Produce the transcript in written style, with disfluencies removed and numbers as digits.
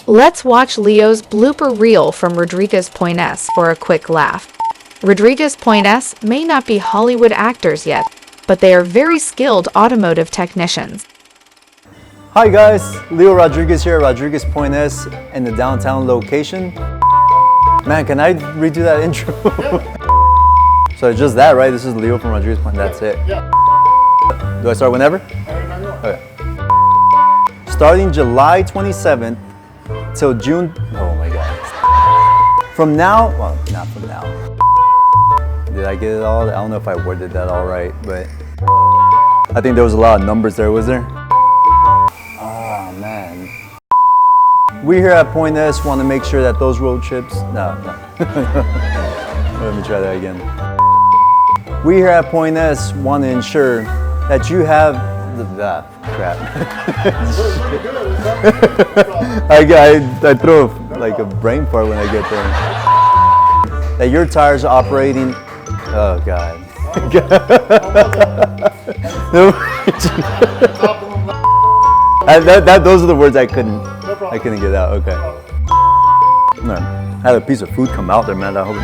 Let's watch Leo's blooper reel from Rodriguez Pointes for a quick laugh. Rodriguez Pointes may not be Hollywood actors yet, but they are very skilled automotive technicians. Hi guys, Leo Rodriguez here, Rodriguez Pointes in the downtown location. Man, can I redo that intro? Yeah. So it's just that, right? This is Leo from Rodriguez Pointes, that's it. Yeah. Do I start whenever? Okay. Starting July 27th till June, oh my God. From now, well, not from now. Did I get it all? I don't know if I worded that all right, but I think there was a lot of numbers there, was there? Oh man. We here at Pointes want to make sure that those road trips, no. Let me try that again. We here at Pointes want to ensure that you have crap. I throw like a brain fart when I get there. That your tires are operating. Oh God. Those are the words I couldn't get out. Okay. Man, I had a piece of food come out there, man. I hope.